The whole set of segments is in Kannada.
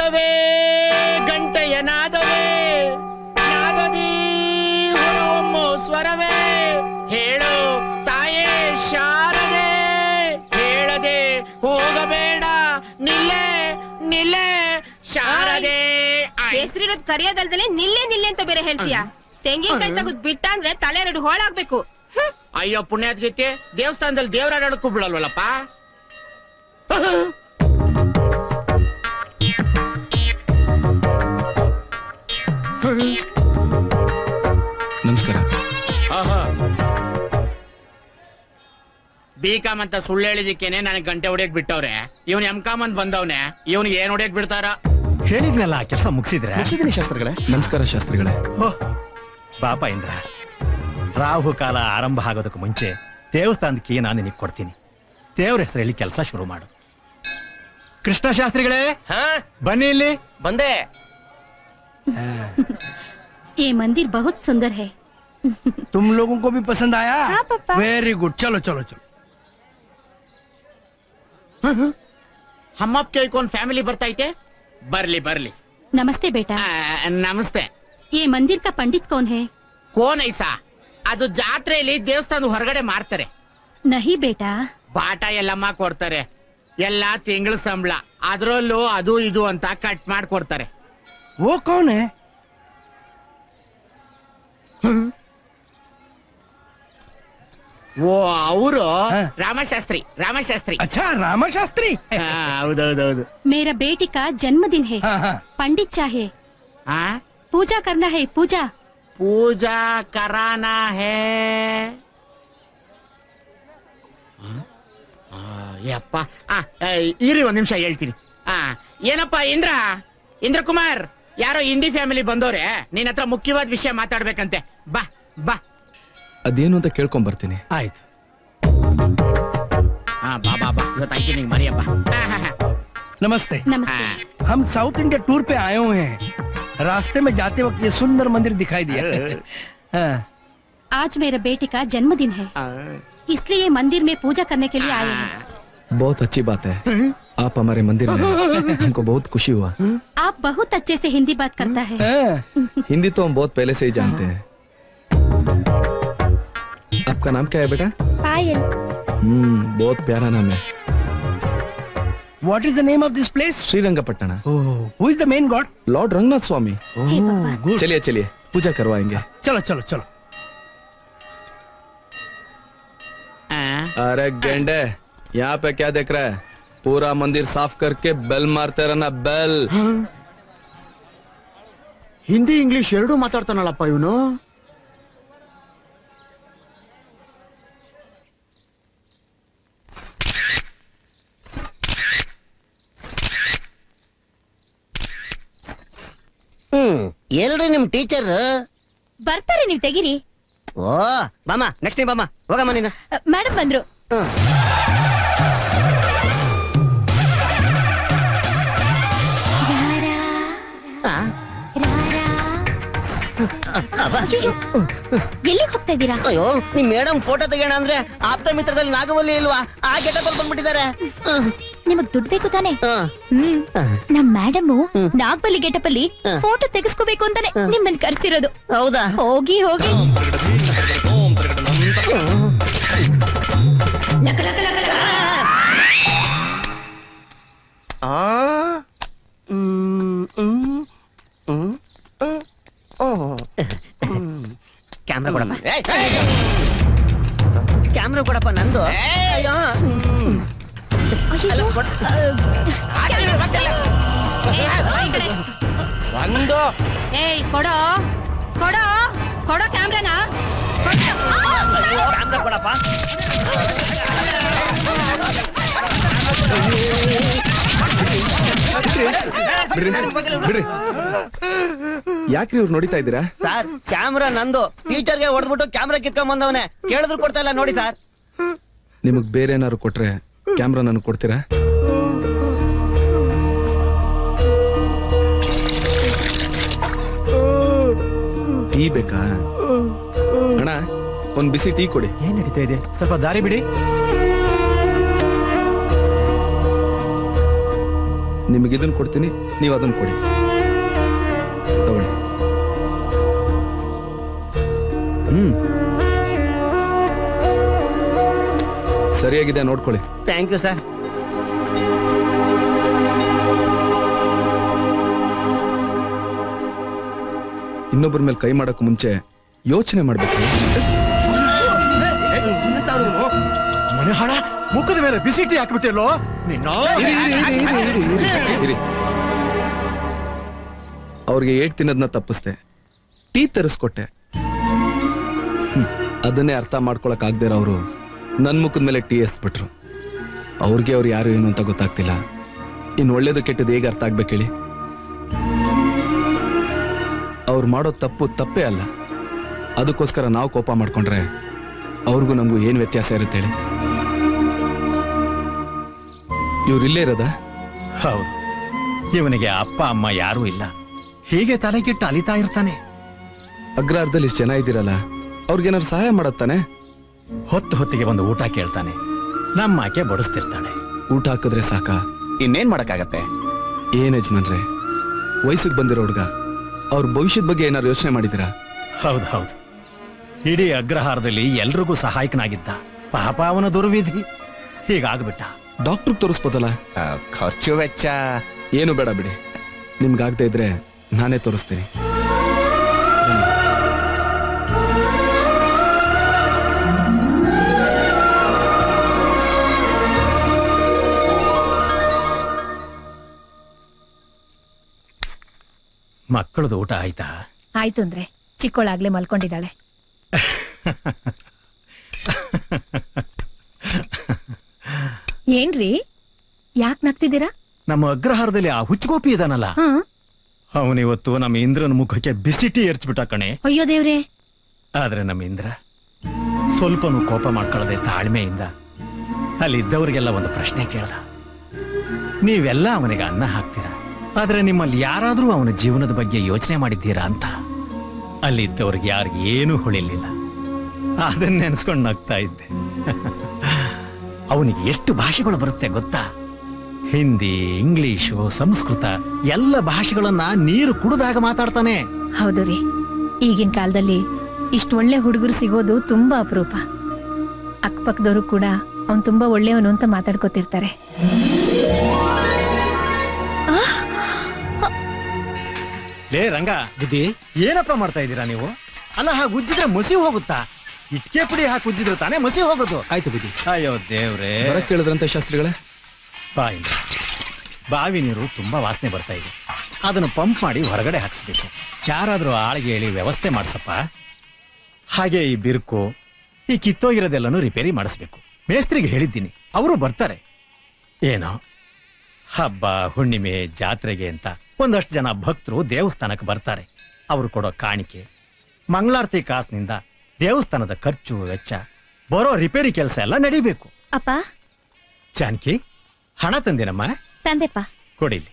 ನಾದವೇ ಗಂಟೆಯ ನಾದವೇ ನಾದದಿ ಹೊರಹೊಮ್ಮೋ ಸ್ವರವೇ ಹೇಳೋ ತಾಯೇ ಶಾರದೆ ಹೇಳದೆ ಹೋಗಬೇಡ ನಿಲ್ಲೆ ನಿಲ್ಲೆ ಶಾರದೆ. ಹೆಸರಿರೋದ್ ಕರಿಯೋದಲ್ದಲೆ ನಿಲ್ಲೆ ನಿಲ್ಲೆ ಅಂತ ಬೇರೆ ಹೇಳ್ತೀಯ. ತೆಂಗಿನಕಾಯಿ ತಗದ್ ಬಿಟ್ಟ ಅಂದ್ರೆ ತಲೆ ಎರಡು ಹೋಳಾಗ್ಬೇಕು. ಅಯ್ಯೋ ಪುಣ್ಯಾತ್ಗೀತೆ, ದೇವಸ್ಥಾನದಲ್ಲಿ ದೇವರಾಡಕ್ಕೂ ಬಿಡಲ್ವಲ್ಲಪ್ಪ. ನಮಸ್ಕಾರ. ಬಿಕಾಮ್ ಅಂತ ಸುಳ್ಳು ಹೇಳಿದಿಕ್ಕೇನೆ ನನಗೆ ಗಂಟೆ ಹೊಡಿಯಕ್ ಬಿಟ್ಟವ್ರೆ. ಇವನ್ ಎಂ.ಕಾಮ್ ಅಂತ ಬಂದವ್ನೆ, ಇವನಿಗೆ ಏನ್ ಹೊಡಿಯಕ್ ಬಿಡ್ತಾರ? ಹೇಳಿದ್ನಲ್ಲ, ಕೆಲಸ ಮುಗಿಸಿದ್ರೆ. ಶಾಸ್ತ್ರಿಗಳೇ. ನಮಸ್ಕಾರ ಶಾಸ್ತ್ರಿಗಳೇ. ಪಾಪ ಇಂದ್ರ, ರಾಹು ಕಾಲ ಆರಂಭ ಆಗೋದಕ್ಕೆ ಮುಂಚೆ ದೇವಸ್ಥಾನದ ಕೀ ನಾನು ನಿನಗೆ ಕೊಡ್ತೀನಿ. ದೇವ್ರ ಹೆಸರಲ್ಲಿ ಕೆಲಸ ಶುರು ಮಾಡು. ಕೃಷ್ಣ ಶಾಸ್ತ್ರಿಗಳೇ, ಬನ್ನಿ ಇಲ್ಲಿ. ಬಂದೆ. ये मंदिर बहुत सुंदर है. तुम लोगों को भी पसंद आया? हाँ पापा. वेरी गुड, चलो चलो चलो. हम आपके कौन फैमिली ಬರ್ತಾ ಐತೆ? ಬರ್ಲಿ ಬರ್ಲಿ. नमस्ते बेटा. ನಮಸ್ತೆ. ये मंदिर का पंडित कौन है? ಕೋನ್ ಐಸಾ? ಅದು ಜಾತ್ರೆಯಲ್ಲಿ ದೇವಸ್ಥಾನದ ಹೊರಗಡೆ ಮಾಡ್ತಾರೆ. नहीं बेटा. ಬಾಟ ಎಲ್ಲಮ್ಮ ಕೊಡ್ತಾರೆ. ಎಲ್ಲಾ ತಿಂಗಳ ಸಂಬಳ, ಅದ್ರಲ್ಲೂ ಅದು ಇದು ಅಂತ ಕಟ್ ಮಾಡ್ಕೊಡ್ತಾರೆ. वो कौन है? ಓ ಅವರು ರಾಮಶಾಸ್ತ್ರಿ. ರಾಮಶಾಸ್ತ್ರಿ. अच्छा रामा शास्त्री. ಹೌದೌದೌದು. मेरा बेटी का जन्मदिन है. हाँ हाँ. पंडित चाहिए. पूजा करना है. पूजा. ಪೂಜಾ ಕರಾನಾ ಹೇ. ಯಪ್ಪ, ಇರಿ ಒಂದ್ ನಿಮಿಷ ಹೇಳ್ತೀನಿ. ಏನಪ್ಪ ಇಂದ್ರ ಕುಮಾರ್, ಯಾರೋ ಹಿಂದಿ ಫ್ಯಾಮಿಲಿ ಬಂದವ್ರೆ, ನಿನ್ನ ಹತ್ರ ಮುಖ್ಯವಾದ ವಿಷಯ ಮಾತಾಡ್ಬೇಕಂತೆ. ಬಾ ಬಾ. ಅದೇನು ಅಂತ ಕೇಳ್ಕೊಂಡ್ ಬರ್ತೀನಿ. ಆಯ್ತು. ಬಾ ಬಾ ಬಾ, ಇವತ್ತಾಯ್ತು ನಿಂಗೆ ಮರಿಯಪ್ಪ. नमस्ते. नमस्ते. हम साउथ इंडिया टूर पे आए हुए हैं. रास्ते में जाते वक्त ये सुंदर मंदिर दिखाई दिया. हाँ. आज मेरे बेटे का जन्मदिन है, इसलिए ये मंदिर में पूजा करने के लिए आए हैं. बहुत अच्छी बात है. आप हमारे मंदिर में हमको बहुत खुशी हुआ. आप बहुत अच्छे से हिंदी बात करता है. हिंदी तो हम बहुत पहले से ही जानते हैं. आपका नाम क्या है बेटा? पायल. बहुत प्यारा नाम है. What is the name of this place? Srirangapatna. Who is the main god? Lord Ranganath Swamy. हे भगवान. Good. चलिए चलिए पूजा करवाएंगे. चलो चलो चलो. अरे गेंडे, यहाँ पे क्या देख रहा है? पूरा मंदिर साफ करके बेल मारते रहना, बेल. ಹಿಂದಿ ಇಂಗ್ಲಿಷ್ ಎರಡೂ ಮಾತಾಡ್ತಾನಲ್ಲಪ್ಪ ಇವನು. ಎಲ್ರಿ ನಿಮ್ ಟೀಚರ್? ಬರ್ತಾರೆ, ನೀವ್ ತೆಗಿರಿ. ಓ ಬಾಮ, ನೆಕ್ಸ್ಟ್ ಟೈಮ್ ಬಾಮ. ಹೋಗಮ್ಮ ನೀನು. ಮೇಡಮ್ ಬಂದ್ರು. ಎಲ್ಲಿಗೆ ಹೋಗ್ತಾ ಇದ್ದೀರಾ? ಅಯ್ಯೋ, ನಿಮ್ ಮೇಡಮ್ ಫೋಟೋ ತೆಗೋಣ ಅಂದ್ರೆ ಆಪ್ತ ಮಿತ್ರದಲ್ಲಿ ನಾಗವಲ್ಲಿ ಇಲ್ವಾ? ಆ ಗೆಟಪ್ ಬಂದ್ಬಿಟ್ಟಿದ್ದಾರೆ. ನಿಮಗ್ ದುಡ್ಡು ಬೇಕು ತಾನೆ? ನಮ್ ಮೇಡಮ್ ನಾಗ್ಬಲಿ ಗೆಟಪ್ ಅಲ್ಲಿ ಫೋಟೋ ತೆಗೆಸ್ಕೋಬೇಕು ಅಂತಾನೆ ನಿಮ್ಮನ್ನ ಕರ್ಸಿರೋದು. ಹೌದಾ? ಹೋಗಿ ಹೋಗಿ. ಕ್ಯಾಮ್ರಾ ಕೊಡಪ್ಪ. ಕ್ಯಾಮ್ರಾ ಕೊಡಪ್ಪ ನಂದು. ಒಂದು ಏಯ್ ಕೊಡೋ ಕೊಡೋ ಕೊಡೋ ಕ್ಯಾಮ್ರಾನ. ಕ್ಯಾಮ್ರಾ ಕೊಡಪ್ಪ. ಬಿಡ್ರಿ. ಯಾಕ್ರಿ ಇವ್ರು ನೋಡಿತಾ ಇದ್ದೀರಾ? ಸರ್, ಕ್ಯಾಮ್ರಾ ನಂದು. ಟೀಚರ್ಗೆ ಹೊಡೆದ್ಬಿಟ್ಟು ಕ್ಯಾಮ್ರಾ ಕಿತ್ಕೊಂಡ್ ಬಂದವನೆ. ಕೇಳಿದ್ರು ಕೊಡ್ತಾ ಇಲ್ಲ ನೋಡಿ ಸರ್. ನಿಮಗ್ ಬೇರೆ ಏನಾದ್ರು ಕೊಟ್ರೆ ಕ್ಯಾಮ್ರಾ ನನಗೆ ಕೊಡ್ತೀರಾ? ಟೀ ಬೇಕಾ? ಅಣ್ಣ, ಒಂದ್ ಬಿಸಿ ಟೀ ಕೊಡಿ. ಏನ್ ನಡೀತಾ ಇದೆ? ಸ್ವಲ್ಪ ದಾರಿ ಬಿಡಿ. ನಿಮಗೆ ಇದನ್ನ ಕೊಡ್ತೀನಿ, ನೀವು ಅದನ್ನ ಕೊಡಿ. ತಗೊಳ್ಳಿ. ಸರಿಯಾಗಿದೆ, ನೋಡ್ಕೊಳ್ಳಿ. Thank you sir. ಇನ್ನೊಬ್ಬರ ಮೇಲೆ ಕೈ ಮಾಡಕ್ಕೂ ಮುಂಚೆ ಯೋಚನೆ ಮಾಡ್ಬೇಕು. ಮನೆ ಹಾಳ ಮುಖದ ಮೇಲೆ ಬಿಸಿ ಟೀ ಹಾಕ್ಬಿಟ್ಟಿಲ್ಲೋ ನಿನ್ನ. ಅವ್ರಿಗೆ ಏಟ್ ತಿನ್ನೋದನ್ನ ತಪ್ಪಿಸ್ದೆ, ಟೀ ತರಿಸ್ಕೊಟ್ಟೆ. ಅದನ್ನೇ ಅರ್ಥ ಮಾಡ್ಕೊಳಕ್ ಆಗದೆ ಇರೋರು ನನ್ ಮುಖದ ಮೇಲೆ ಟೀ ಎಸ್ಬಿಟ್ರು. ಅವ್ರಿಗೆ ಅವ್ರು ಯಾರು ಏನು ಅಂತ ಗೊತ್ತಾಗ್ತಿಲ್ಲ. ಇನ್ ಒಳ್ಳೇದು ಕೆಟ್ಟದ್ದು ಹೇಗೆ ಅರ್ಥ ಆಗ್ಬೇಕು ಹೇಳಿ? ಅವ್ರು ಮಾಡೋ ತಪ್ಪು ತಪ್ಪೇ ಅಲ್ಲ. ಅದಕ್ಕೋಸ್ಕರ ನಾವು ಕೋಪ ಮಾಡ್ಕೊಂಡ್ರೆ ಅವ್ರಿಗೂ ನಮಗೂ ಏನ್ ವ್ಯತ್ಯಾಸ ಇರುತ್ತೆ ಹೇಳಿ? ಇವ್ರಿಲ್ಲೇ ಇರೋದಾ? ಹೌದು, ಇವನಿಗೆ ಅಪ್ಪ ಅಮ್ಮ ಯಾರೂ ಇಲ್ಲ. ಹೀಗೆ ತಲೆಗಿಟ್ಟು ಅಲಿತಾ ಇರ್ತಾನೆ. ಅಗ್ರಹಾರದಲ್ಲಿ ಇಷ್ಟು ಜನ ಇದ್ದೀರಲ್ಲ, ಅವ್ರಿಗೇನಾದ್ರು ಸಹಾಯ ಮಾಡತ್ತಾನೆ? ಹೊತ್ತು ಹೊತ್ತಿಗೆ ಒಂದು ಊಟ ಕೇಳ್ತಾನೆ, ನಮ್ಮ ಆಕೆ ಬಡಿಸ್ತಿರ್ತಾಳೆ. ಊಟ ಹಾಕಿದ್ರೆ ಸಾಕ? ಇನ್ನೇನ್ ಮಾಡಕ್ಕಾಗತ್ತೆ? ಏನ್ ಯಜಮಾನ್ರೆ, ವಯಸ್ಸಿಗೆ ಬಂದಿರೋ ಹುಡ್ಗ, ಅವ್ರ ಭವಿಷ್ಯದ ಬಗ್ಗೆ ಏನಾದ್ರು ಯೋಚನೆ ಮಾಡಿದಿರಾ? ಹೌದು ಹೌದು, ಇಡೀ ಅಗ್ರಹಾರದಲ್ಲಿ ಎಲ್ರಿಗೂ ಸಹಾಯಕನಾಗಿದ್ದ. ಪಾಪ ಅವನ ದುರ್ವಿಧಿ ಹೀಗಾಗ್ಬಿಟ್ಟ. ಡಾಕ್ಟರ್ ತೋರಿಸ್ಬೋದಲ್ಲ? ಖರ್ಚು ವೆಚ್ಚ ಏನು ಬೇಡ ಬಿಡಿ, ನಿಮ್ಗಾಗದೆ ಇದ್ರೆ ನಾನೇ ತೋರಿಸ್ತೀನಿ. ಮಕ್ಕಳದು ಊಟ ಆಯ್ತಾ? ಆಯ್ತು ಅಂದ್ರೆ ಚಿಕ್ಕೋಳಾಗ್ಲೇ ಮಲ್ಕೊಂಡಿದ್ದಾಳೆ. ಏನ್ರಿ ಯಾಕ್ ನಗ್ತಿದ್ದೀರಾ? ನಮ್ಮ ಅಗ್ರಹಾರದಲ್ಲಿ ಆ ಹುಚ್ಚಗೋಪಿ ಇದಾನಲ್ಲ, ಅವನಿವತ್ತು ನಮ್ಮ ಇಂದ್ರನ ಮುಖಕ್ಕೆ ಬಿಸಿಟಿ ಏರ್ಚ್ಬಿಟ್ಟ ಕಣೆ. ಅಯ್ಯೋ ದೇವ್ರೆ. ಆದ್ರೆ ನಮ್ಮ ಇಂದ್ರ ಸ್ವಲ್ಪನೂ ಕೋಪ ಮಾಡ್ಕೊಳ್ಳದೆ ತಾಳ್ಮೆಯಿಂದ ಅಲ್ಲಿದ್ದವರಿಗೆಲ್ಲ ಒಂದು ಪ್ರಶ್ನೆ ಕೇಳ್ದ. ನೀವೆಲ್ಲ ಅವನಿಗೆ ಅನ್ನ ಹಾಕ್ತೀರಾ, ಆದ್ರೆ ನಿಮ್ಮಲ್ಲಿ ಯಾರಾದ್ರೂ ಅವನ ಜೀವನದ ಬಗ್ಗೆ ಯೋಚನೆ ಮಾಡಿದ್ದೀರಾ ಅಂತ. ಅಲ್ಲಿದ್ದವ್ರಿಗೆ ಯಾರಿಗೆ ಏನೂ ಹೊಳಿಲಿಲ್ಲ. ಅದನ್ನ ನೆನ್ಸ್ಕೊಂಡು ನಗ್ತಾ ಇದ್ದೆ. ಅವನಿಗೆ ಎಷ್ಟು ಭಾಷೆಗಳು ಬರುತ್ತೆ ಗೊತ್ತಾ? ಹಿಂದಿ, ಇಂಗ್ಲಿಷು, ಸಂಸ್ಕೃತ ಎಲ್ಲ ಭಾಷೆಗಳನ್ನ ನೀರು ಕುಡಿದಾಗ ಮಾತಾಡ್ತಾನೆ. ಹೌದು ರೀ, ಈಗಿನ ಕಾಲದಲ್ಲಿ ಇಷ್ಟು ಒಳ್ಳೆ ಹುಡುಗರು ಸಿಗೋದು ತುಂಬಾ ಅಪರೂಪ. ಅಕ್ಕಪಕ್ಕದವರು ಕೂಡ ಅವನ್ ತುಂಬಾ ಒಳ್ಳೆಯವನು ಅಂತ ಮಾತಾಡ್ಕೋತಿರ್ತಾರೆ. ಲೇ ರಂಗ, ಬುದ್ಧಿ ಏನಪ್ಪ ಮಾಡ್ತಾ ಇದ್ದೀರಾ ನೀವು? ಅಲ್ಲ, ಹಾಗೆ ಉಜ್ಜಿದ್ರೆ ಮಸಿ ಹೋಗುತ್ತಾ? ಇಟ್ಕೆ ಪುಡಿ ಹಾಕಿ ಉಜ್ಜಿದ್ರೆ ತಾನೇ ಮಸಿ ಹೋಗೋದು. ಆಯ್ತು ಬುದ್ಧಿ. ಅಯ್ಯೋ ದೇವ್ರೇ. ಬರಕ್ ಕೇಳಿದ್ರಂತೆ ಶಾಸ್ತ್ರಿಗಳೇ? ಬಾಯಿಂದ ಬಾವಿ ನೀರು ತುಂಬಾ ವಾಸನೆ ಬರ್ತಾ ಇದೆ, ಅದನ್ನು ಪಂಪ್ ಮಾಡಿ ಹೊರಗಡೆ ಹಾಕಿಸ್ಬೇಕು. ಯಾರಾದ್ರೂ ಆಳಿಗೆ ಹೇಳಿ ವ್ಯವಸ್ಥೆ ಮಾಡಿಸಪ್ಪ. ಹಾಗೆ ಈ ಬಿರುಕು, ಈ ಕಿತ್ತೋಗಿರೋದೆಲ್ಲನೂ ರಿಪೇರಿ ಮಾಡಿಸ್ಬೇಕು. ಮೇಸ್ತ್ರಿಗೆ ಹೇಳಿದ್ದೀನಿ, ಅವರು ಬರ್ತಾರೆ. ಏನೋ ಹಬ್ಬ ಹುಣ್ಣಿಮೆ ಜಾತ್ರೆಗೆ ಅಂತ ಒಂದಷ್ಟು ಜನ ಭಕ್ತರು ದೇವಸ್ಥಾನಕ್ಕೆ ಬರ್ತಾರೆ. ಅವರು ಕೊಡೋ ಕಾಣಿಕೆ, ಮಂಗಳಾರತಿ ಕಾಸಿನಿಂದ ದೇವಸ್ಥಾನದ ಖರ್ಚು ವೆಚ್ಚ, ಬರೋ ರಿಪೇರಿ ಕೆಲಸ ಎಲ್ಲ ನಡಿಬೇಕು. ಅಪ್ಪ. ಜಾನಕಿ, ಹಣ ತಂದೇನಮ್ಮ? ತಂದೆಪ್ಪ. ಕೊಡಿಲಿ.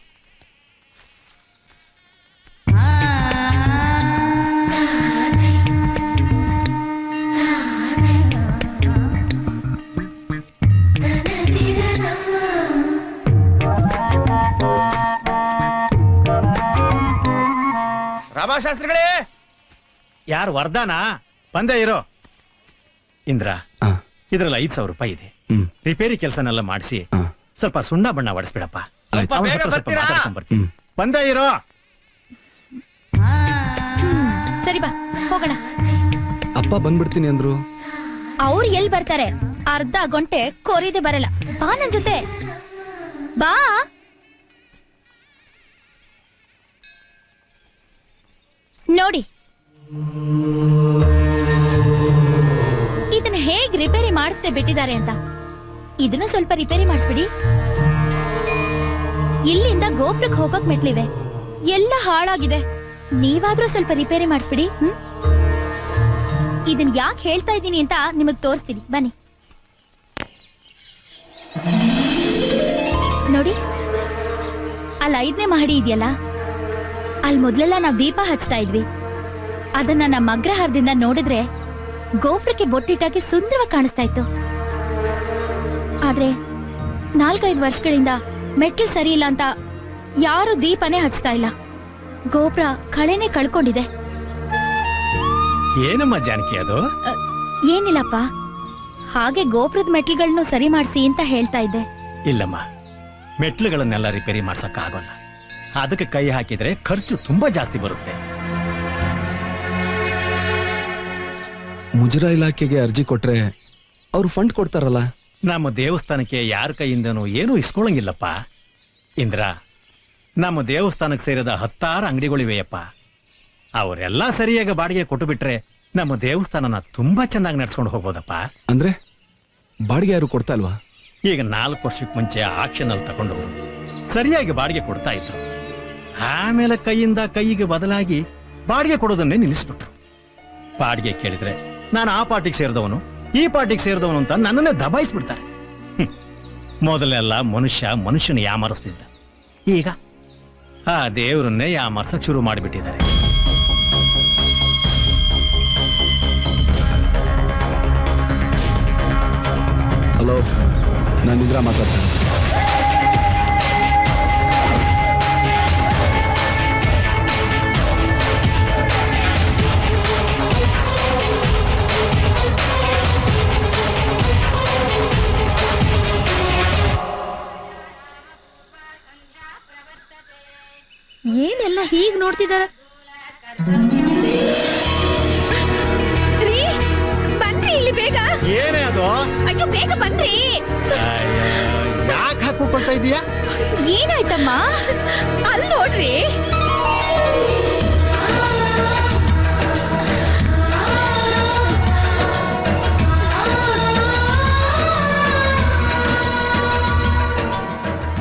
ರಾಮಶಾಸ್ತ್ರಿಗಳೇ. ಯಾರು ವರ್ಧಾನ? ಬಂದೇ ಇರೋ. ಇಂದ್ರ, ಇದ್ರಲ್ಲಿ 5,000 ರೂಪಾಯಿ ಇದೆ. ರಿಪೇರಿ ಕೆಲಸನೆಲ್ಲ ಮಾಡಿಸಿ ಸ್ವಲ್ಪ ಸುಣ್ಣ ಬಣ್ಣ ಹೊಡಿಸ್ಬಿಡಪ್ಪ. ಬಂದೇ ಇರೋ. ಸರಿ ಬಾ ಹೋಗೋಣ. ಅಪ್ಪ ಬಂದ್ಬಿಡ್ತೀನಿ ಅಂದ್ರು. ಅವ್ರು ಎಲ್ಲಿ ಬರ್ತಾರೆ? ಅರ್ಧ ಗಂಟೆ ಕೊರಿದೆ ಬರಲ್ಲ. ಬಾ ನನ್ ಜೊತೆ ಬಾ. ನೋಡಿ, ಇದನ್ನ ಹೇಗ್ ರಿಪೇರಿ ಮಾಡಿಸ್ದೆ ಬಿಟ್ಟಿದ್ದಾರೆ ಅಂತ. ಇದನ್ನು ಸ್ವಲ್ಪ ರಿಪೇರಿ ಮಾಡಿಸ್ಬಿಡಿ. ಇಲ್ಲಿಂದ ಗೋಪುರಕ್ಕೆ ಹೋಗಕ್ ಮೆಟ್ಲಿವೆ, ಎಲ್ಲ ಹಾಳಾಗಿದೆ. ನೀವಾದ್ರೂ ಸ್ವಲ್ಪ ರಿಪೇರಿ ಮಾಡಿಸ್ಬಿಡಿ. ಇದನ್ ಯಾಕೆ ಹೇಳ್ತಾ ಇದ್ದೀನಿ ಅಂತ ನಿಮಗ್ ತೋರಿಸ್ತೀನಿ, ಬನ್ನಿ. ನೋಡಿ, ಅಲ್ಲಿ 5ನೇ ಮಹಡಿ ಇದೆಯಲ್ಲ, ಅಲ್ಲಿ ಮೊದ್ಲೆಲ್ಲ ನಾವ್ ದೀಪ ಹಚ್ತಾ ಇದ್ವಿ. ಅದನ್ನ ನಮ್ಮ ಅಗ್ರಹಾರದಿಂದ ನೋಡಿದ್ರೆ ಗೋಪುರಕ್ಕೆ ಬೊಟ್ಟಿಟ್ಟಾಗಿ ಸುಂದರವಾಗಿ ಕಾಣಿಸ್ತಾ ಇತ್ತು. ಆದ್ರೆ 4-5 ವರ್ಷಗಳಿಂದ ಮೆಟ್ಲು ಸರಿ ಇಲ್ಲ ಅಂತ ಯಾರು ದೀಪನೇ ಹಚ್ತಾ ಇಲ್ಲ. ಗೋಪುರ ಕಳೆನೆ ಕಳ್ಕೊಂಡಿದೆ. ಏನಮ್ಮ ಜಾನಕಿ ಅದು? ಏನಿಲ್ಲಪ್ಪ, ಹಾಗೆ ಗೋಪುರದ ಮೆಟ್ಲುಗಳನ್ನು ಸರಿ ಮಾಡಿಸಿ ಅಂತ ಹೇಳ್ತಾ ಇದ್ದೆ. ಇಲ್ಲಮ್ಮ, ಮೆಟ್ಲುಗಳನ್ನೆಲ್ಲ ರಿಪೇರಿ ಮಾಡ್ಸಕ್ ಆಗೋಲ್ಲ. ಅದಕ್ಕೆ ಕೈ ಹಾಕಿದ್ರೆ ಖರ್ಚು ತುಂಬಾ ಜಾಸ್ತಿ ಬರುತ್ತೆ. ಮುಜರಾ ಇಲಾಖೆಗೆ ಅರ್ಜಿ ಕೊಟ್ರೆ ಅವ್ರು ಫಂಡ್ ಕೊಡ್ತಾರಲ್ಲ. ನಮ್ಮ ದೇವಸ್ಥಾನಕ್ಕೆ ಯಾರ ಕೈಯಿಂದನೂ ಏನೂ ಇಸ್ಕೊಳಂಗಿಲ್ಲಪ್ಪ. ಇಂದ್ರ, ನಮ್ಮ ದೇವಸ್ಥಾನಕ್ಕೆ ಸೇರಿದ 10 ಅಂಗಡಿಗಳಿವೆಯಪ್ಪ. ಅವರೆಲ್ಲ ಸರಿಯಾಗಿ ಬಾಡಿಗೆ ಕೊಟ್ಟು ಬಿಟ್ರೆ ನಮ್ಮ ದೇವಸ್ಥಾನನ ತುಂಬಾ ಚೆನ್ನಾಗಿ ನಡ್ಸ್ಕೊಂಡು ಹೋಗ್ಬೋದಪ್ಪ. ಅಂದ್ರೆ ಬಾಡಿಗೆ ಯಾರು ಕೊಡ್ತಾ ಇಲ್ವಾ? ಈಗ 4 ವರ್ಷಕ್ಕೆ ಮುಂಚೆ ಆಕ್ಷನ್ ಅಲ್ಲಿ ತಗೊಂಡು ಸರಿಯಾಗಿ ಬಾಡಿಗೆ ಕೊಡ್ತಾ ಇದ್ರು. ಆಮೇಲೆ ಕೈಯಿಂದ ಕೈಗೆ ಬದಲಾಗಿ ಬಾಡಿಗೆ ಕೊಡೋದನ್ನೇ ನಿಲ್ಲಿಸ್ಬಿಟ್ರು. ಬಾಡಿಗೆ ಕೇಳಿದ್ರೆ ನಾನು ಆ ಪಾರ್ಟಿಗೆ ಸೇರಿದವನು, ಈ ಪಾರ್ಟಿಗೆ ಸೇರಿದವನು ಅಂತ ನನ್ನನ್ನೇ ದಬಾಯಿಸ್ಬಿಡ್ತಾರೆ. ಮೊದಲೆಲ್ಲ ಮನುಷ್ಯನ ಯಾಮರಿಸ್ತಿದ್ದ. ಈಗ ಆ ದೇವರನ್ನೇ ಯಾಮರ್ಸಕ್ ಶುರು ಮಾಡಿಬಿಟ್ಟಿದ್ದಾರೆ. ಹಲೋ, ನಾನು ಇಂದ್ರ ಮಾತಾಡ್ತೇನೆ. ಏನೆಲ್ಲ ಹೀಗ್ ನೋಡ್ತಿದಾರ? ಬನ್ರಿ ಇಲ್ಲಿ ಬೇಗ. ಏನೇ ಅದು? ಅಯ್ಯೋ ಬೇಗ ಬನ್ರಿ. ಯಾಕೆ ಹಾಕೊಳ್ತಾ ಇದೀಯಾ? ಏನಾಯ್ತಮ್ಮ? ಅಲ್ಲಿ ನೋಡ್ರಿ.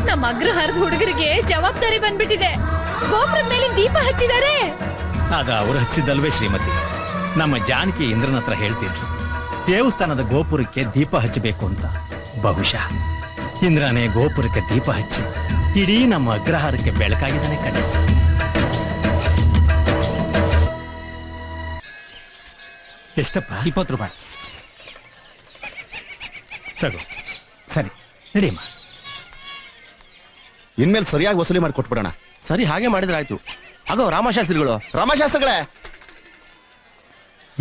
ನಮ್ಮ ಅಗ್ರಹಾರದ ಹುಡುಗರಿಗೆ ಜವಾಬ್ದಾರಿ ಬಂದ್ಬಿಟ್ಟಿದೆ. ಗೋಪುರದ ಮೇಲೆ ದೀಪ ಹಚ್ಚಿದ್ದಾರೆ. ಆಗ ಅವರು ಹಚ್ಚಿದ್ದಲ್ವೇ ಶ್ರೀಮತಿ. ನಮ್ಮ ಜಾನಕಿ ಇಂದ್ರನ ಹತ್ರ ಹೇಳ್ತಿದ್ರು ದೇವಸ್ಥಾನದ ಗೋಪುರಕ್ಕೆ ದೀಪ ಹಚ್ಚಬೇಕು ಅಂತ. ಬಹುಶಃ ಇಂದ್ರನೇ ಗೋಪುರಕ್ಕೆ ದೀಪ ಹಚ್ಚಿ ಇಡೀ ನಮ್ಮ ಅಗ್ರಹಾರಕ್ಕೆ ಬೆಳಕಾಗಿದ್ದಾನೆ ಕಣೆ. ಎಷ್ಟಪ್ಪ? 20 ರೂಪಾಯಿ. ತಗೋ. ಸರಿ, ನಡಿಯಮ್ಮ. ಇನ್ಮೇಲೆ ಸರಿಯಾಗಿ ವಸೂಲಿ ಮಾಡಿ ಕೊಟ್ಬಿಡೋಣ. ಸರಿ, ಹಾಗೆ ಮಾಡಿದ್ರೆ ಆಯ್ತು. ಆಗೋ ರಾಮಶಾಸ್ತ್ರಿಗಳು. ರಾಮಶಾಸ್ತ್ರಗಳೇ,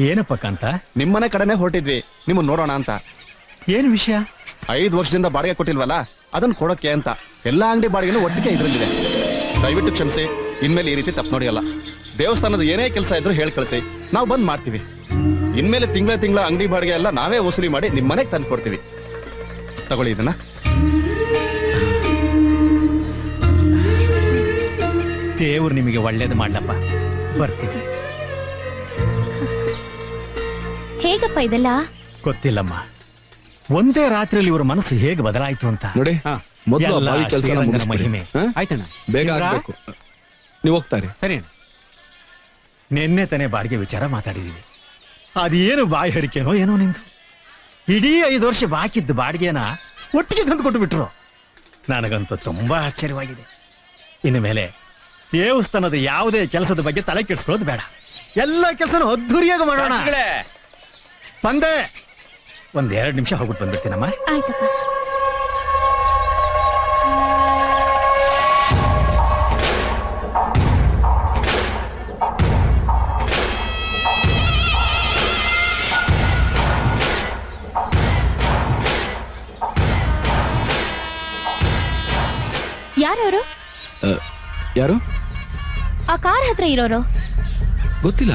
ಏನಪ್ಪ ಕಾಂತ? ನಿಮ್ಮನೆ ಕಡೆನೆ ಹೊರಟಿದ್ವಿ ನಿಮ್ಮನ್ನ ನೋಡೋಣ ಅಂತ. ಏನ್ ವಿಷಯ? 5 ವರ್ಷದಿಂದ ಬಾಡಿಗೆ ಕೊಟ್ಟಿಲ್ವಲ್ಲ, ಅದನ್ನ ಕೊಡೋಕೆ ಅಂತ. ಎಲ್ಲಾ ಅಂಗಡಿ ಬಾಡಿಗೆನೂ ಒಟ್ಟಿಗೆ ಇದ್ರಲ್ಲಿದೆ. ದಯವಿಟ್ಟು ಕ್ಷಮಿಸಿ, ಇನ್ಮೇಲೆ ಈ ರೀತಿ ತಪ್ಪು ನೋಡಿಯಲ್ಲ. ದೇವಸ್ಥಾನದ ಏನೇ ಕೆಲಸ ಇದ್ರು ಹೇಳಿ ಕಳಿಸಿ, ನಾವು ಬಂದ್ ಮಾಡ್ತೀವಿ. ಇನ್ಮೇಲೆ ತಿಂಗಳ ಅಂಗಡಿ ಬಾಡಿಗೆ ಎಲ್ಲ ನಾವೇ ವಸೂಲಿ ಮಾಡಿ ನಿಮ್ ಮನೆಗೆ ತಂದು ಕೊಡ್ತೀವಿ. ತಗೊಳ್ಳಿ ಇದನ್ನ. ದೇವ್ರು ನಿಮಗೆ ಒಳ್ಳೇದು ಮಾಡ್ಲಪ್ಪ. ಬರ್ತೀನಿ. ಹೇಗಪ್ಪ ಇದೆಲ್ಲ? ಗೊತ್ತಿಲ್ಲಮ್ಮ, ಒಂದೇ ರಾತ್ರಿಯಲ್ಲಿ ಇವ್ರ ಮನಸ್ಸು ಹೇಗೆ ಬದಲಾಯಿತು ಅಂತ. ನೋಡಿ, ಮೊದಲು ಎಲ್ಲ ಬಾವಿ ಕೆಲಸ ಶ್ರೀರಂಗನ ಮಹಿಮೆ. ಆಯ್ತಣ್ಣ. ಬೇಗ ಇಂದ್ರ? ಆಗ್ಬೇಕು. ನೀವು ಹೋಗ್ತಾರೆ. ಸರಿ ಅಣ್ಣ. ನಿನ್ನೆ ತಾನೇ ಬಾಡಿಗೆ ವಿಚಾರ ಮಾತಾಡಿದೀವಿ. ಅದೇನು ಬಾಯಿ ಹರಿಕೆನೋ ಏನೋ ನಿಂದು. ಇಡೀ 5 ವರ್ಷ ಬಾಕಿದ್ದ ಬಾಡಿಗೆನ ಒಟ್ಟಿಗೆ ತಂದು ಕೊಟ್ಟು ಬಿಟ್ರು. ನನಗಂತೂ ತುಂಬಾ ಆಶ್ಚರ್ಯವಾಗಿದೆ. ಇನ್ನು ಮೇಲೆ ದೇವಸ್ಥಾನದ ಯಾವುದೇ ಕೆಲಸದ ಬಗ್ಗೆ ತಲೆ ಕೆಡಿಸ್ಕೊಳ್ಳೋದು ಬೇಡ. ಎಲ್ಲ ಕೆಲಸನೂ ಅದ್ದೂರಿಯಾಗಿ ಮಾಡೋಣ. ಬಂದೆ. 1-2 ನಿಮಿಷ ಹೋಗ್ಬಿಟ್ಟು ಬಂದ್ಬಿಡ್ತೀನಮ್ಮ. ಆಯ್ತಪ್ಪ. ಯಾರವರು? ಯಾರು? ಆ ಕಾರ್ ಹತ್ರ ಇರೋರು. ಗೊತ್ತಿಲ್ಲ.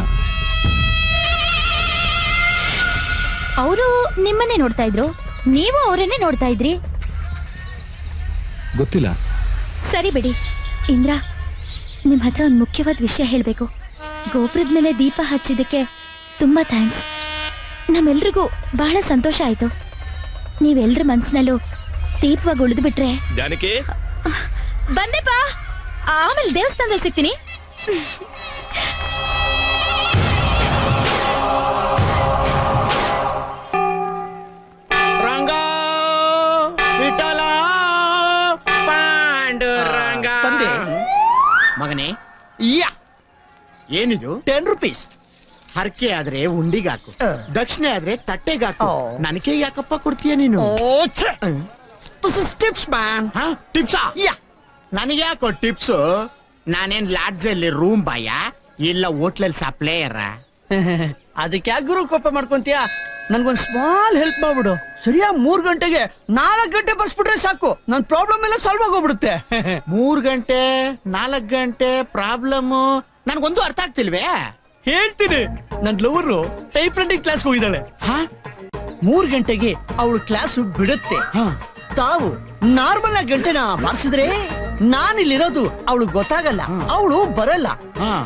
ಅವರು ನಿಮ್ಮನ್ನೇ ನೋಡ್ತಾ ಇದ್ರು, ನೀವು ಅವರನ್ನೇ ನೋಡ್ತಾ ಇದ್ರಿ. ಗೊತ್ತಿಲ್ಲ. ಸರಿ ಬಿಡಿ. ಇಂದ್ರ, ನಿಮ್ ಹತ್ರ ಒಂದು ಮುಖ್ಯವಾದ ವಿಷಯ ಹೇಳ್ಬೇಕು. ಗೋಪುರದ ಮೇಲೆ ದೀಪ ಹಚ್ಚಿದ್ದಕ್ಕೆ ತುಂಬಾ ಥ್ಯಾಂಕ್ಸ್. ನಮ್ಮೆಲ್ರಿಗೂ ಬಹಳ ಸಂತೋಷ ಆಯ್ತು. ನೀವೆಲ್ರ ಮನ್ಸಿನಲ್ಲೂ ದೀಪವಾಗಿ ಉಳಿದು ಬಿಟ್ರೆ. ಜಾನಕಿ, ಬಂದೆಪ್ಪ. ಆಮೇಲೆ ದೇವಸ್ಥಾನದಲ್ಲಿ ಸಿಗ್ತೀನಿ. ರಂಗ ವಿಠಲ ಪಾಂಡುರಂಗ. ತಂದೆ. ಮಗನೇ, ಯಾ ಏನಿದು? 10 ರೂಪೀಸ್. ಹರಕೆ ಆದ್ರೆ ಉಂಡಿಗಾಕು, ದಕ್ಷಿಣೆ ಆದ್ರೆ ತಟ್ಟೆಗಾಕು. ಓ. ನನಗೆ ಯಾಕಪ್ಪ ಕೊಡ್ತೀಯ ನೀನು? ಟಿಪ್ಸಾ? ಯಾ ನನಗೆ ಯಾಕೋ ಟಿಪ್ಸು? ನಾನೇನ್ ಲಾಡ್ಜ್ ಅಲ್ಲಿ ರೂಮ್ ಬಾಯ ಇಲ್ಲ ಹೋಟ್ಲಲ್ಲಿ ಸಪ್ಲೈಯರ? ಅದಕ್ಕೆ ಯಾಕೆ ಗುರು ಕೋಪ ಮಾಡ್ಕೊಂತೀಯ? ನನ್ಗೊಂದ್ ಸ್ಮಾಲ್ ಹೆಲ್ಪ್ ಮಾಡ್ಬಿಡು. ಸರಿಯಾಗಿ 3 ಗಂಟೆಗೆ 4 ಗಂಟೆ ಬರ್ಸ್ಬಿಟ್ರೆ ಸಾಕು, ನನ್ ಪ್ರಾಬ್ಲಮ್ ಎಲ್ಲ ಸಾಲ್ವ್ ಆಗೋಗ್ಬಿಡುತ್ತೆ. 3 ಗಂಟೆ 4 ಗಂಟೆ ಪ್ರಾಬ್ಲಮ್ ನನ್ಗೊಂದು ಅರ್ಥ ಆಗ್ತಿಲ್ವೇ? ಹೇಳ್ತೀನಿ. ನನ್ ಲವರು ಟೈಪ್ ರೈಟಿಂಗ್ ಕ್ಲಾಸ್ ಹೋಗಿದ್ದಾಳೆ. 3 ಗಂಟೆಗೆ ಅವಳು ಕ್ಲಾಸ್ ಬಿಡುತ್ತೆ. ತಾವು ನಾರ್ಮಲ್ ಆಗಿ ಗಂಟೆನ ಬಾರಿಸಿದ್ರೆ ನಾನಿಲ್ಲಿರೋದು ಅವಳು ಗೊತ್ತಾಗಲ್ಲ, ಅವಳು ಬರಲ್ಲ.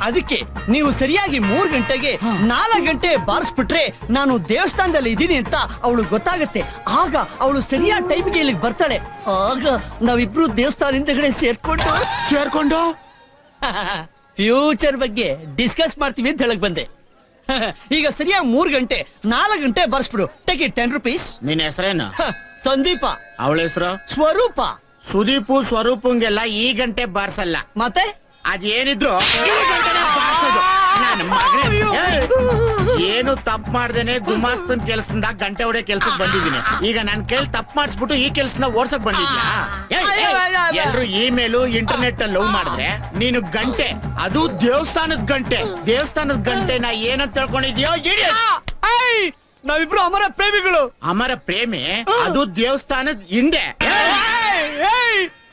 ಅದಕ್ಕೆ ನೀವು ಸರಿಯಾಗಿ 3 ಗಂಟೆಗೆ 4 ಗಂಟೆ ಬಾರಿಸ್ಬಿಟ್ರೆ ನಾನು ದೇವಸ್ಥಾನದಲ್ಲಿ ಇದೀನಿ ಅಂತ ಅವಳು ಗೊತ್ತಾಗತ್ತೆ. ಆಗ ಅವಳು ಸರಿಯಾದ ಟೈಮ್ಗೆ ಇಲ್ಲಿಗೆ ಬರ್ತಾಳೆ. ಆಗ ನಾವಿಬ್ರು ದೇವಸ್ಥಾನ ಹಿಂದಗಡೆ ಸೇರ್ಕೊಂಡು ಫ್ಯೂಚರ್ ಬಗ್ಗೆ ಡಿಸ್ಕಸ್ ಮಾಡ್ತೀವಿ ಅಂತ ಹೇಳಕ್ ಬಂದೆ. ಈಗ ಸರಿಯಾಗಿ 3 ಗಂಟೆ 4 ಗಂಟೆ ಬರ್ಸ್ಬಿಡು. Take it 10 rupees. ನಿನ್ ಹೆಸರೇನು? ಸಂದೀಪ. ಅವಳ ಹೆಸರು? ಸ್ವರೂಪ. ಸುದೀಪು ಸ್ವರೂಪಂಗೆಲ್ಲ ಈ ಗಂಟೆ ಬಾರ್ಸಲ್ಲ. ಮತ್ತೆ ಅದೇನಿದ್ರು ಈ ಗಂಟೆನೇ ಬಾರ್ಸೋದು. ನನ್ನ ಮಗನೇ, ಏನು ತಪ್ಪು ಮಾಡ್ದೇನೆ ಗುಮಾಸ್ತನ್ ಕೆಲ್ಸದಿಂದ ಗಂಟೆ ಹೊಡೆ ಕೆಲ್ಸಕ್ಕೆ ಬಂದಿದ್ದೀನಿ. ಈಗ ನನ್ ಕೈಲಿ ತಪ್ಪು ಮಾಡಿಸ್ಬಿಟ್ಟು ಈ ಕೆಲ್ಸನ ಓಡ್ಸಕ್ ಬಂದಿದ್ಯಾ? ಎಲ್ರು ಇಮೇಲು ಇಂಟರ್ನೆಟ್ ಅಲ್ಲಿ ಲವ್ ಮಾಡಿದ್ರೆ ನೀನು ಗಂಟೆ, ಅದು ದೇವಸ್ಥಾನದ ಗಂಟೆ. ದೇವಸ್ಥಾನದ ಗಂಟೆನ ಏನಂತ ತಿಳ್ಕೊಂಡಿದ್ಯೋ? ನಾವಿಬ್ರು ಅಮರ ಪ್ರೇಮಿಗಳು. ಅಮರ ಪ್ರೇಮಿ? ಅದು ದೇವಸ್ಥಾನದ ಹಿಂದೆ.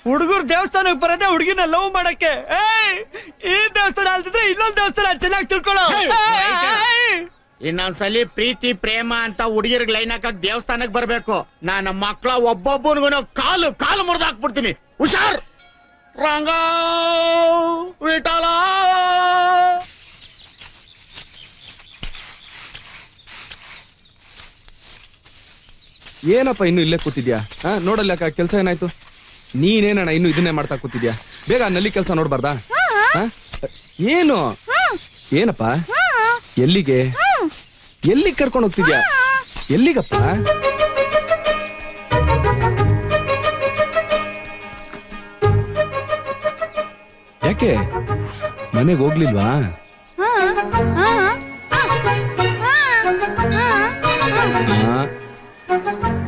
ಹುಡುಗರು ದೇವಸ್ಥಾನಕ್ಕೆ ಬರದೆ ಹುಡುಗಿನ ಲವ್ ಮಾಡಕ್ಕೆ. ಈ ದೇವಸ್ಥಾನ ಅಲ್ದಿದ್ರೆ ಇನ್ನೊಂದು ದೇವಸ್ಥಾನ ಚೆನ್ನಾಗಿ ತಿಳ್ಕೊಳ್ಳೋ. ಇನ್ನೊಂದ್ಸಲಿ ಪ್ರೀತಿ ಪ್ರೇಮ ಅಂತ ಹುಡುಗಿರ್ಗ್ ಲೈನ್ ಹಾಕಕ್ ದೇವಸ್ಥಾನಕ್ ಬರ್ಬೇಕು. ನನ್ನ ಮಕ್ಳ ಒಬ್ಬೊಬ್ಬನಿಗೂ ಕಾಲು ಮುರಿದಾಕ್ಬಿಡ್ತೀನಿ. ಹುಷಾರ್. ರಂಗ ವಿಠಲ. ಏನಪ್ಪ ಇನ್ನು ಇಲ್ಲೇ ಕೂತಿದ್ಯಾ? ನೋಡಲ್ಲ ಕೆಲಸ ಏನಾಯ್ತು? ನೀನೇನಣ್ಣ ಇನ್ನು ಇದನ್ನೇ ಮಾಡ್ತಾ ಕೂತಿದ್ಯಾ? ಬೇಗ ನಲ್ಲಿ ಕೆಲಸ ನೋಡ್ಬಾರ್ದಾ? ಏನು ಏನಪ್ಪ? ಎಲ್ಲಿಗೆ ಕರ್ಕೊಂಡು ಹೋಗ್ತಿದ್ಯಾ? ಎಲ್ಲಿಗಪ್ಪ? ಯಾಕೆ ಮನೆಗೆ ಹೋಗ್ಲಿಲ್ವಾ?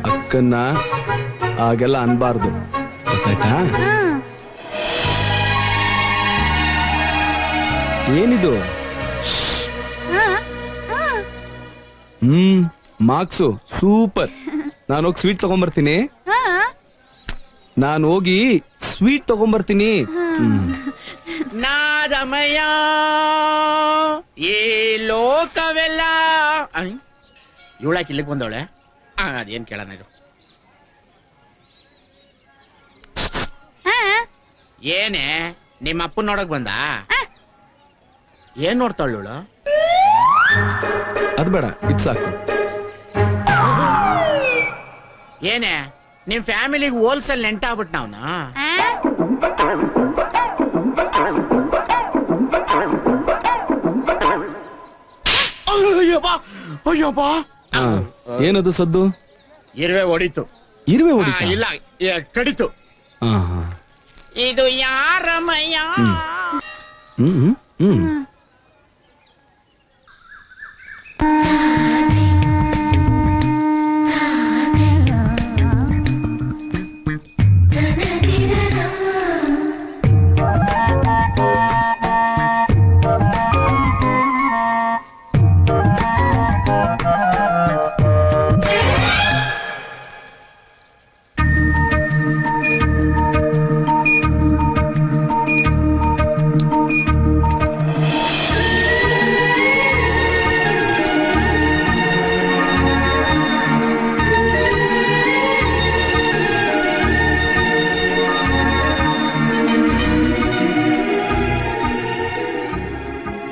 ಅಕ್ಕನ್ನ ಹಾಗೆಲ್ಲ ಅನ್ಬಾರ್ದು, ಗೊತ್ತಾಯ್ತಾ? ಏನಿದು? Marks super. ನಾನು ಹೋಗಿ ಸ್ವೀಟ್ ತಗೊಂಡ್ಬರ್ತೀನಿ. ನಾದಮಯ ಈ ಲೋಕವೆಲ್ಲ. ಇವಳಾಕಿ ಇಲ್ಲಿಗೆ ಬಂದವಳೆ. ಅದೇನ್ ಕೇಳೋಣ ಇದು? ಏನೇ ನಿಮ್ಮ ಅಪ್ಪನ ನೋಡಕ್ ಬಂದ? ಏನ್ ನೋಡ್ತಾಳು? ಅದ್ ಬೇಡ, ಇದ್ ಸಾಕು. ಏನೇ ನಿಮ್ ಫ್ಯಾಮಿಲಿಗೆ ಹೋಲ್ಸೇಲ್ ನೆಂಟಾಗ್ಬಿಟ್ ನಾವ್ನ? ಅಯ್ಯಪ್ಪ, ಏನದು ಸದ್ದು? ಇರುವೆ ಹೊಡಿತು. ಇರುವೆ ಹೊಡಿತ? ಇಲ್ಲ, ಕಡಿತು. ಇದು ಯಾರಮಯ್ಯ?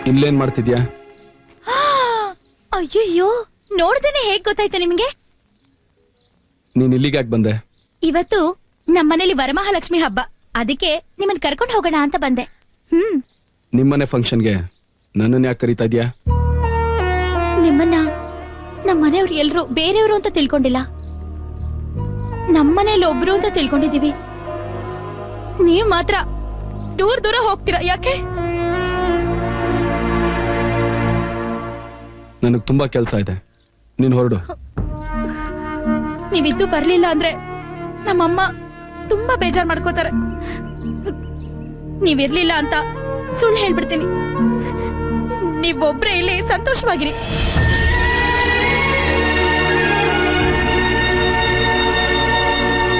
ಇಲ್ಲೇನ್ ಮಾಡ್ತಿದ್ಯಾ? ಅಯ್ಯಯ್ಯೋ, ನೋಡ್ದೇನೆ ಹೇಗ್ ಗೊತ್ತಾಯ್ತು ನಿಮ್ಗೆ? ನೀನ್ ಇಲ್ಲಿಗೆ ಯಾಕೆ ಬಂದೆ? ಇವತ್ತು ನಮ್ಮನೇಲಿ ವರಮಹಾಲಕ್ಷ್ಮಿ ಹಬ್ಬ, ಅದಕ್ಕೆ ನಿಮ್ಮನ್ ಕರ್ಕೊಂಡು ಹೋಗೋಣ ಅಂತ ಬಂದೆ. ನಿಮ್ಮನೆ ಫಂಕ್ಷನ್ಗೆ ನನ್ನನ್ನ ಯಾಕೆ ಕರೀತಾ ಇದ್ಯಾ? ನಿಮ್ಮನ್ನ ನಮ್ಮ ಮನೆಯವ್ರು ಎಲ್ರು ಬೇರೆಯವರು ಅಂತ ತಿಳ್ಕೊಂಡಿಲ್ಲ, ನಮ್ಮನೇಲಿ ಒಬ್ರು ಅಂತ ತಿಳ್ಕೊಂಡಿದೀವಿ. ನೀವ್ ಮಾತ್ರ ದೂರ ದೂರ ಹೋಗ್ತೀರಾ, ಯಾಕೆ? ನನಗ್ ತುಂಬಾ ಕೆಲ್ಸ ಇದೆ, ನೀನ್ ಹೊರಡು. ನೀವಿದ್ದು ಬರ್ಲಿಲ್ಲ ಅಂದ್ರೆ ನಮ್ಮಮ್ಮ ತುಂಬಾ ಬೇಜಾರ್ ಮಾಡ್ಕೋತಾರೆ. ನೀವಿರ್ಲಿಲ್ಲ ಅಂತ ಸುಳ್ಳು ಹೇಳ್ಬಿಡ್ತೀನಿ. ನೀವೊಬ್ರೇ ಇಲ್ಲಿ ಸಂತೋಷವಾಗಿರಿ.